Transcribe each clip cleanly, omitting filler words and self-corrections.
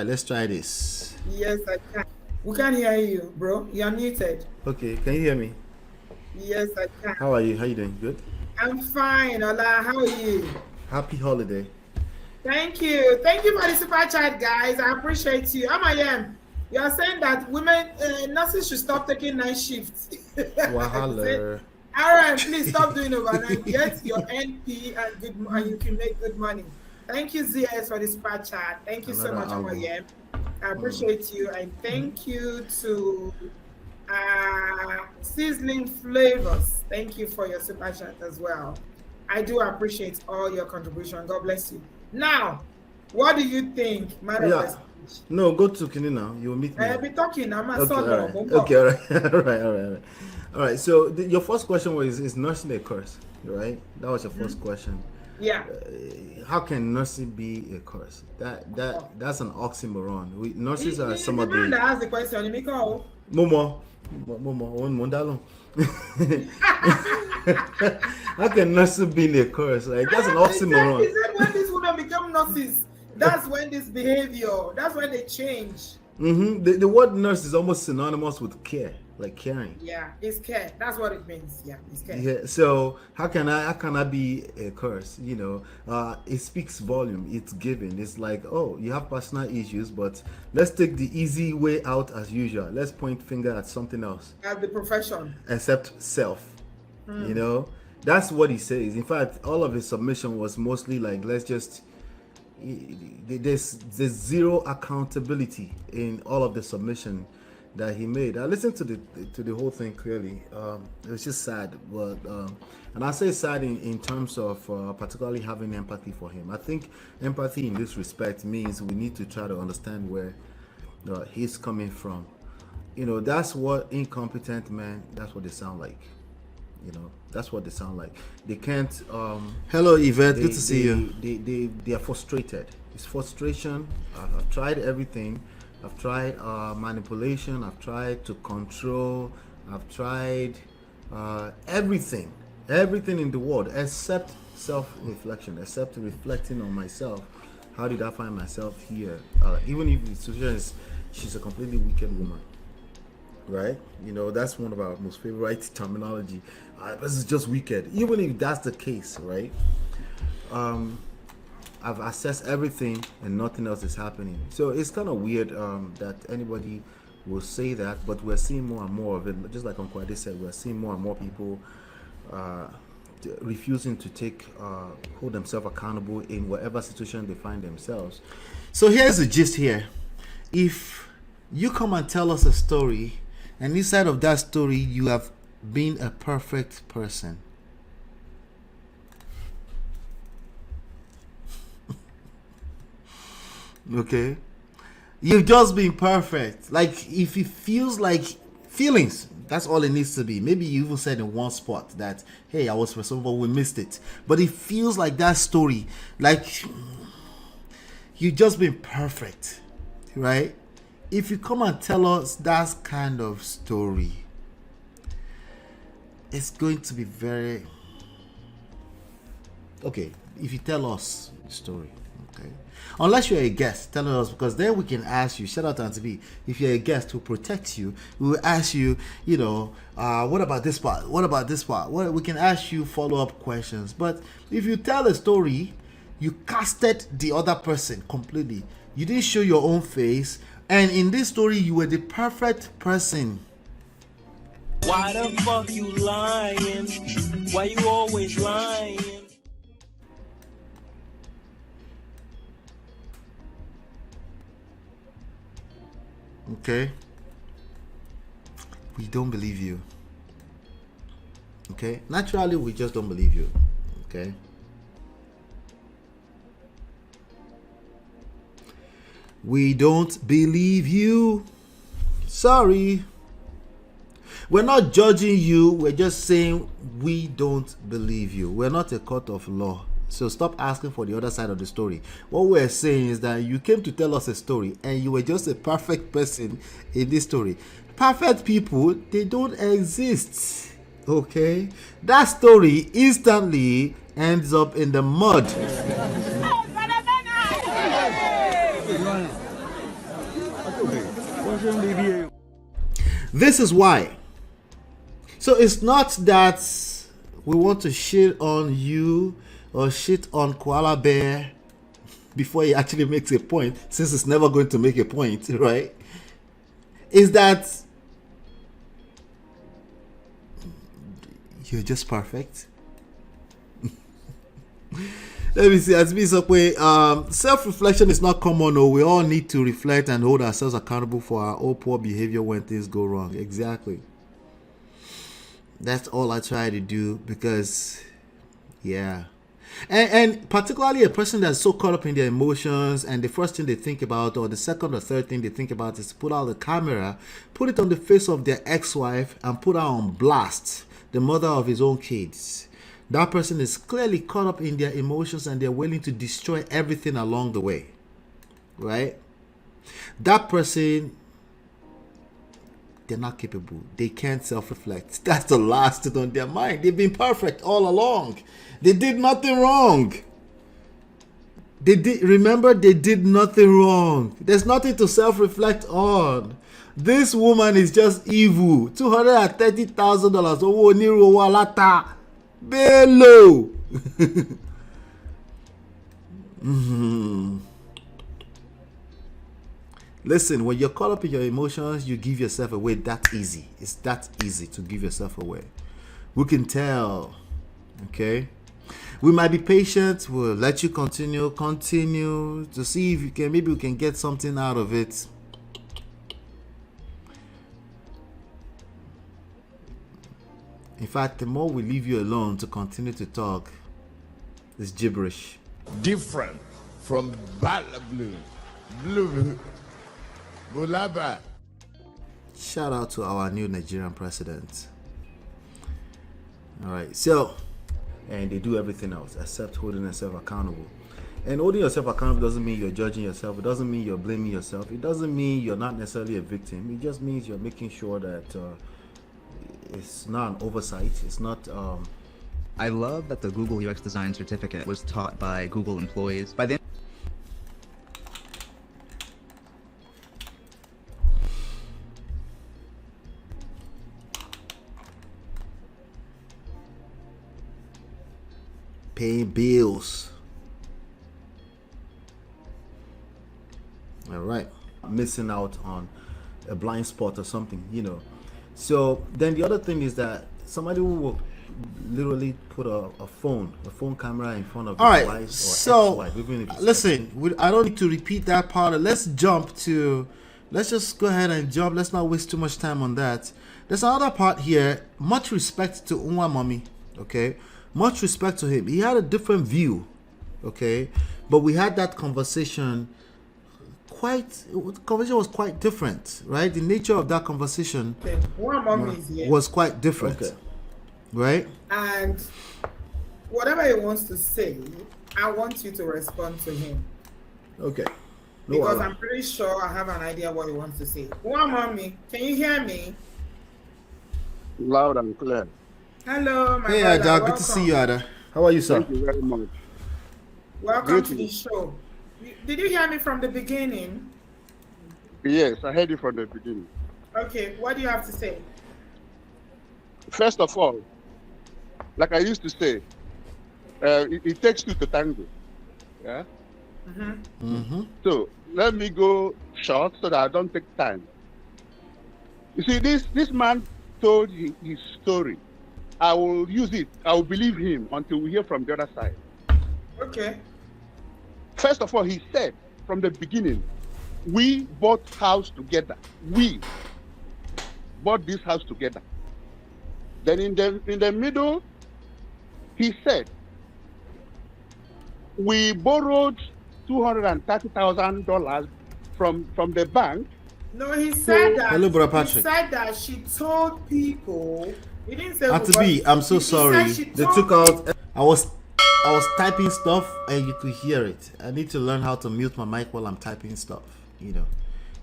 right, let's try this. Yes, I can. We can hear you, bro. You're muted. Okay, can you hear me? Yes, I can. How are you? How you doing? Good? I'm fine, Ola. How are you? Happy holiday. Thank you. Thank you for the super chat, guys. I appreciate you. Am. You are saying that women, nurses should stop taking night shifts. Wahala. Aaron, please stop doing overnight. Get your NP and you can make good money. Thank you, ZS, for the super chat. Thank you so much, Amayem. I appreciate you. And thank you to Sizzling Flavors. Thank you for your super chat as well. I do appreciate all your contribution. God bless you. Now, what do you think? No, go to Kini now. You will meet me. I'll be talking. I'm a okay, solo. Okay, all right. All right. So your first question was: is nursing a curse? Right? That was your first question. Yeah. How can nursing be a curse? That's an oxymoron. Nurses are some of the. The man that asked the question, Momo, how can nursing be a curse? Like that's an oxymoron. He said when these women become nurses, that's when this behavior, that's when they change. The word nurse is almost synonymous with care, like caring. Yeah, it's care. That's what it means. Yeah, it's care. Yeah. So how can I be a curse? You know, it speaks volume. It's given. It's like, oh, you have personal issues, but let's take the easy way out as usual. Let's point finger at something else. At the profession. Except self. You know, that's what he says. In fact, all of his submission was mostly like, let's just. There's zero accountability in all of the submission that he made. I listened to the whole thing clearly. It was just sad, but and I say sad in terms of particularly having empathy for him. I think empathy in this respect means we need to try to understand where he's coming from. You know, that's what incompetent men. That's what they sound like. You know, that's what they sound like. They can't. Hello, Yvette. Good to see you. They are frustrated. It's frustration. I've tried everything. I've tried manipulation. I've tried to control. I've tried everything in the world except self-reflection, except reflecting on myself. How did I find myself here? Even if the situation is she's a completely wicked woman. Right? You know, that's one of our most favorite terminology. This is just wicked. Even if that's the case, right? I've assessed everything and nothing else is happening. So it's kind of weird that anybody will say that, but we're seeing more and more of it. Just like Uncle Ade said, we're seeing more and more people refusing to hold themselves accountable in whatever situation they find themselves. So here's the gist here. If you come and tell us a story, and inside of that story, you have been a perfect person. Okay? You've just been perfect. Like, if it feels like feelings, that's all it needs to be. Maybe you even said in one spot that, hey, I was responsible, we missed it. But it feels like that story. Like, you've just been perfect. Right? If you come and tell us that kind of story, it's going to be very okay. If you tell us the story, okay, unless you're a guest telling us, because then we can ask you. Shout out to Auntie B. If you're a guest who protects you, we will ask you, you know, what about this part? What about this part? We can ask you follow-up questions. But if you tell a story, you casted the other person completely. You didn't show your own face. And in this story, you were the perfect person. Why the fuck you lying? Why you always lying? Okay? We don't believe you. Okay? Naturally, we just don't believe you. Okay? We don't believe you. Sorry. We're not judging you. We're just saying we don't believe you. We're not a court of law. So stop asking for the other side of the story. What we're saying is that you came to tell us a story and you were just a perfect person in this story. Perfect people, they don't exist. Okay? That story instantly ends up in the mud. This is why. So it's not that we want to shit on you or shit on Koala Bear before he actually makes a point, since it's never going to make a point, right? Is that you're just perfect. Let me see. As self-reflection is not common. No, we all need to reflect and hold ourselves accountable for our own poor behavior when things go wrong. Exactly. That's all I try to do because, yeah. And particularly a person that's so caught up in their emotions, and the first thing they think about, or the second or third thing they think about, is to put out the camera, put it on the face of their ex-wife, and put her on blast, the mother of his own kids. That person is clearly caught up in their emotions, and they're willing to destroy everything along the way, right? That person, they're not capable. They can't self-reflect. That's the last thing on their mind. They've been perfect all along. They did nothing wrong. They did nothing wrong. There's nothing to self-reflect on. This woman is just evil. $230,000. Oh, Niro Walata. Bello. Listen, when you're caught up in your emotions, you give yourself away that easy. It's that easy to give yourself away. We can tell. Okay? We might be patient. We'll let you continue to see if you can, maybe we can get something out of it. In fact, the more we leave you alone to continue to talk, it's gibberish. Different from Blue Bulaba. Shout out to our new Nigerian president. All right, so, and they do everything else except holding themselves accountable. And holding yourself accountable doesn't mean you're judging yourself. It doesn't mean you're blaming yourself. It doesn't mean you're not necessarily a victim. It just means you're making sure that it's not an oversight. It's not. I love that the Google UX Design Certificate was taught by Google employees. By the paying bills. All right, missing out on a blind spot or something, you know. So then the other thing is that somebody will literally put a phone camera in front of his wife or ex-wife, even if it's listen, I don't need to repeat that part. Let's just go ahead and jump. Let's not waste too much time on that. There's another part here. Much respect to Unwa Mommy, okay? Much respect to him. He had a different view, okay? But we had that conversation. The conversation was quite different, right? The nature of that conversation was quite different, okay. Right? And whatever he wants to say, I want you to respond to him. Okay. Because I'm pretty sure I have an idea what he wants to say. Mommy, can you hear me? Loud and clear. Hello, my brother. Ada, good to see you, Ada. How are you, sir? Thank you very much. Welcome to the show. Did you hear me from the beginning? Yes, I heard you from the beginning. Okay, what do you have to say? First of all, like I used to say, it takes two to tango. Yeah? So, let me go short so that I don't take time. You see, this man told his story. I will use it. I will believe him until we hear from the other side. Okay. First of all, he said from the beginning, we bought house together. We bought this house together. Then in the middle, he said, we borrowed $230,000 from the bank. No, he said that. Hello, Brother Patrick. He said that she told people. He didn't say. Auntie B, I'm so sorry. They took out. I was typing stuff and you could hear it. I need to learn how to mute my mic while I'm typing stuff, you know.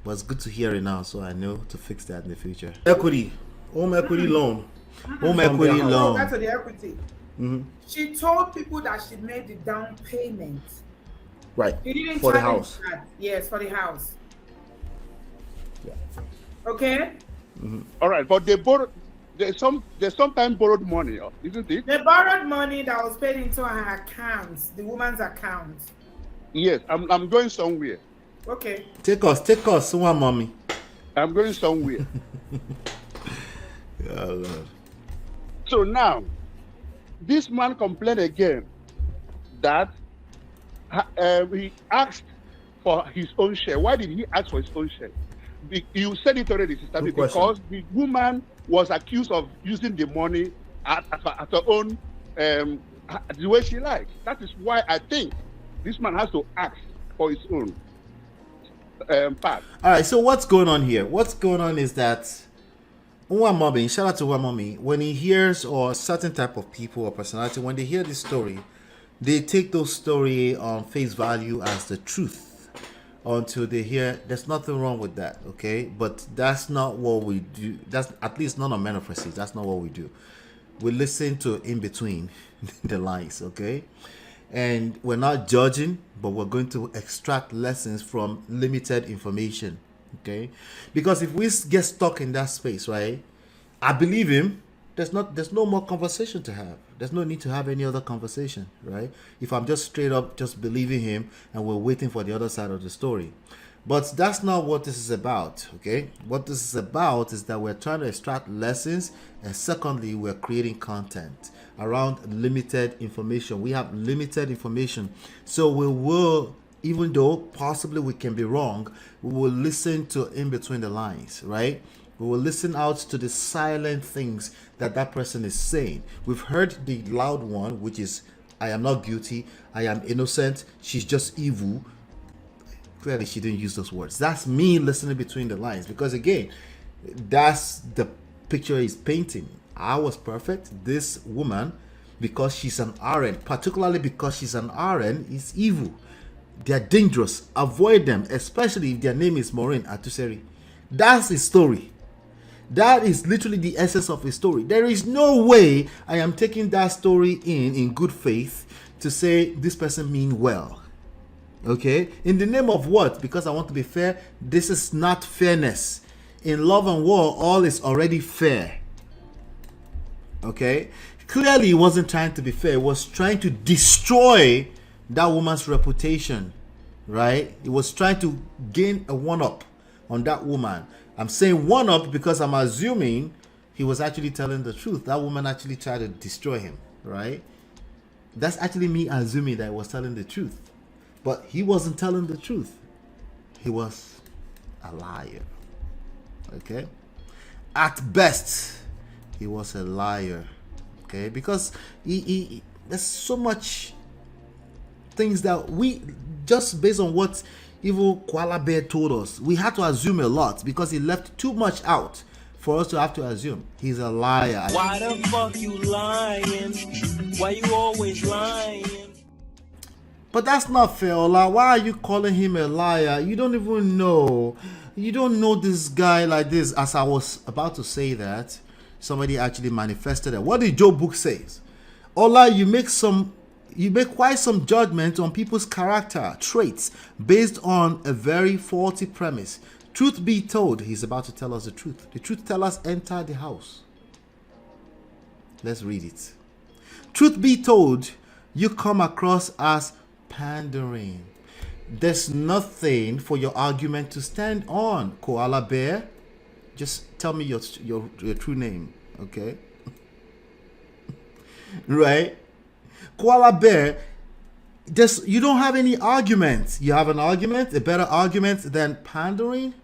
But it's good to hear it now, so I know to fix that in the future. Equity, home equity loan, home equity loan. That's the equity. She told people that she made the down payment. Right. He didn't for the tell house. That. Yes, for the house. Okay? All right, but they sometimes borrowed money, isn't it? They borrowed money that was paid into her account, the woman's account. Yes, I'm going somewhere. Okay. Take us, someone, mommy. I'm going somewhere. Oh, Lord. So now, this man complained again that he asked for his own share. Why did he ask for his own share? You said it already, Sister, Good because question. the woman was accused of using the money at her own, the way she likes. That is why I think this man has to ask for his own part. All right, so what's going on here? What's going on is that Uwamobi, shout out to Uwamomi, when he hears, or certain type of people or personality, when they hear this story, they take those story on face value as the truth until they hear there's nothing wrong with that, okay? But that's not what we do. That's at least none of men of prestige. That's not what we do. We listen to in between the lines, okay? And we're not judging, but we're going to extract lessons from limited information, okay? Because if we get stuck in that space, right, I believe him, there's no more conversation to have. There's no need to have any other conversation, right? If I'm just straight up just believing him and we're waiting for the other side of the story. But that's not what this is about, okay? What this is about is that we're trying to extract lessons, and secondly, we're creating content around limited information. We have limited information. So we will, even though possibly we can be wrong, we will listen to in between the lines, right? We will listen out to the silent things that that person is saying. We've heard the loud one, which is, I am not guilty, I am innocent, she's just evil. Clearly, she didn't use those words. That's me listening between the lines. Because again, that's the picture he's painting. I was perfect. This woman, because she's an RN, particularly because she's an RN, is evil. They're dangerous. Avoid them, especially if their name is Maureen Atuseri. That's his story. That is literally the essence of his story. There is no way I am taking that story in good faith to say this person mean well. Okay? In the name of what? Because I want to be fair. This is not fairness. In love and war, all is already fair. Okay? Clearly, he wasn't trying to be fair. He was trying to destroy that woman's reputation. Right? He was trying to gain a one-up on that woman. I'm saying one-up because I'm assuming he was actually telling the truth. That woman actually tried to destroy him. Right? That's actually me assuming that he was telling the truth. But he wasn't telling the truth. He was a liar. Okay? At best, he was a liar. Okay? Because there's so much things that we, just based on what evil Koala Bear told us, we had to assume a lot because he left too much out for us to have to assume. He's a liar. Why the fuck you lying? Why you always lying? But that's not fair, Ola. Why are you calling him a liar? You don't even know. You don't know this guy like this. As I was about to say that, somebody actually manifested it. What did Joe Book say? Ola, you make quite some judgment on people's character traits based on a very faulty premise. Truth be told, he's about to tell us the truth. The truth tell us, enter the house. Let's read it. Truth be told, you come across as pandering. There's nothing for your argument to stand on, Koala Bear. Just tell me your true name, okay? Right? Koala Bear, you don't have any argument. You have an argument, a better argument than pandering?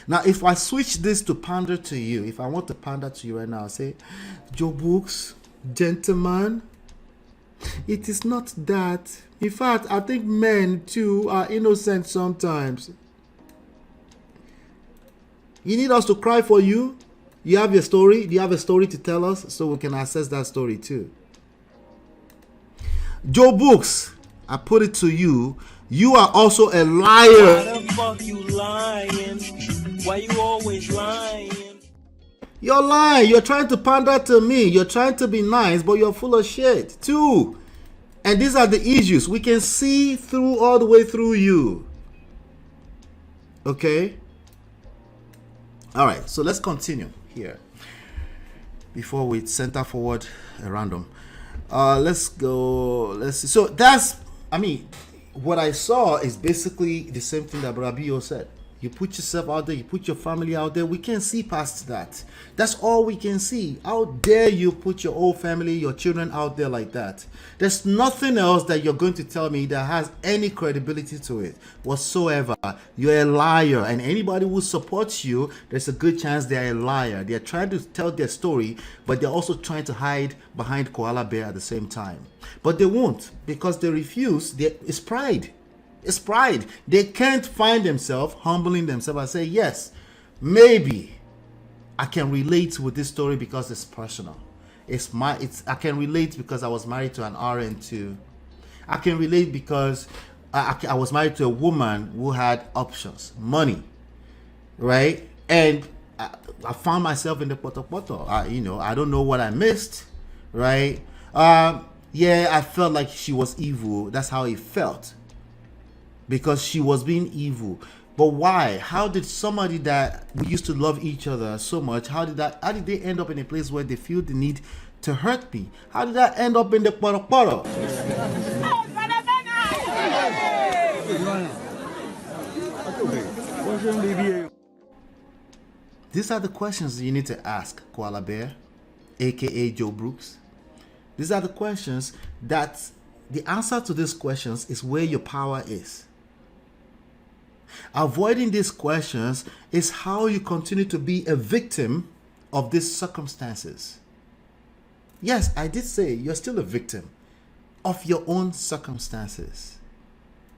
Now, if I switch this to pander to you, if I want to pander to you right now, I'll say, Joe Books, gentlemen, it is not that. In fact, I think men too are innocent sometimes. You need us to cry for you? You have your story? Do you have a story to tell us so we can assess that story too? Joe Books, I put it to you. You are also a liar. Why the fuck you lying? Why you always lying? You're lying. You're trying to pander to me. You're trying to be nice, but you're full of shit too. And these are the issues. We can see through all the way through you. Okay. All right. So let's continue here before we center forward a random. Let's go. Let's see. So that's, I mean, what I saw is basically the same thing that Brabio said. You put yourself out there, you put your family out there. We can't see past that. That's all we can see. How dare you put your whole family, your children out there like that? There's nothing else that you're going to tell me that has any credibility to it whatsoever. You're a liar, and anybody who supports you, there's a good chance they're a liar. They're trying to tell their story, but they're also trying to hide behind Koala Bear at the same time. But they won't, because they refuse. It's pride. It's pride. They can't find themselves humbling themselves and say, yes, maybe I can relate with this story because it's personal. I can relate because I was married to an RN too. I can relate because I was married to a woman who had options, money, right? And I found myself in the poto. I don't know what I missed, right? Yeah, I felt like she was evil. That's how it felt. Because she was being evil. But why? How did somebody that we used to love each other so much, how did they end up in a place where they feel the need to hurt me? How did that end up in the poro? These are the questions you need to ask, Koala Bear, aka Joe Brooks. These are the questions that the answer to these questions is where your power is. Avoiding these questions is how you continue to be a victim of these circumstances. Yes, I did say you're still a victim of your own circumstances.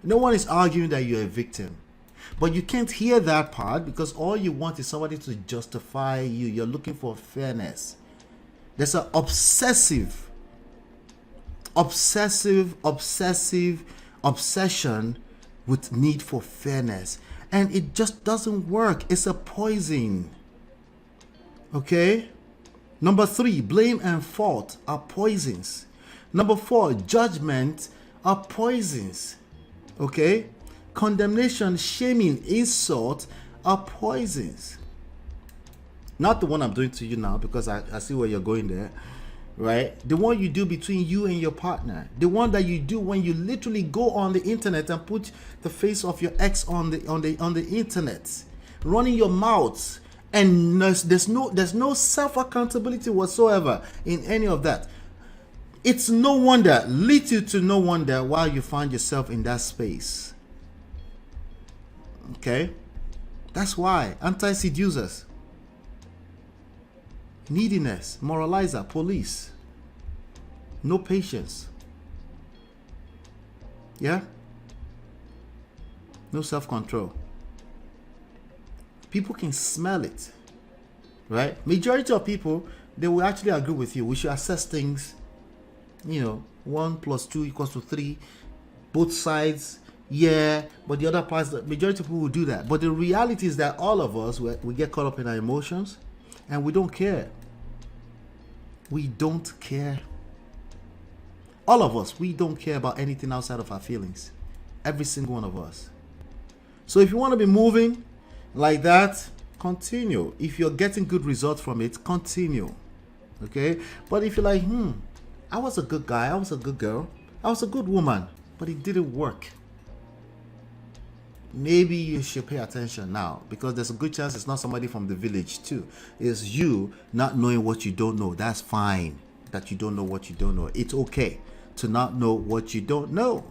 No one is arguing that you're a victim. But you can't hear that part because all you want is somebody to justify you. You're looking for fairness. There's an obsessive obsession with need for fairness, and it just doesn't work. It's a poison. Okay? Number 3, blame and fault are poisons. Number 4, judgment are poisons. Okay? Condemnation, shaming, insult are poisons. Not the one I'm doing to you now, because I see where you're going there. Right? The one you do between you and your partner. The one that you do when you literally go on the internet and put the face of your ex on the internet, running your mouth, and there's no self accountability whatsoever in any of that. It's no wonder, leads you to no wonder why you find yourself in that space. Okay? That's why. Anti-seducers. Neediness, moralizer, police, no patience. Yeah? No self-control. People can smell it, right? Majority of people, they will actually agree with you. We should assess things, 1 + 2 = 3, both sides. Yeah, but the other parts, the majority of people will do that. But the reality is that all of us, we get caught up in our emotions. And we don't care. We don't care. All of us, we don't care about anything outside of our feelings. Every single one of us. So if you want to be moving like that, continue. If you're getting good results from it, continue. Okay? But if you're like, I was a good guy, I was a good girl, I was a good woman, but it didn't work. Maybe you should pay attention now, because there's a good chance it's not somebody from the village too. It's you not knowing what you don't know. That's fine that you don't know what you don't know. It's okay to not know what you don't know.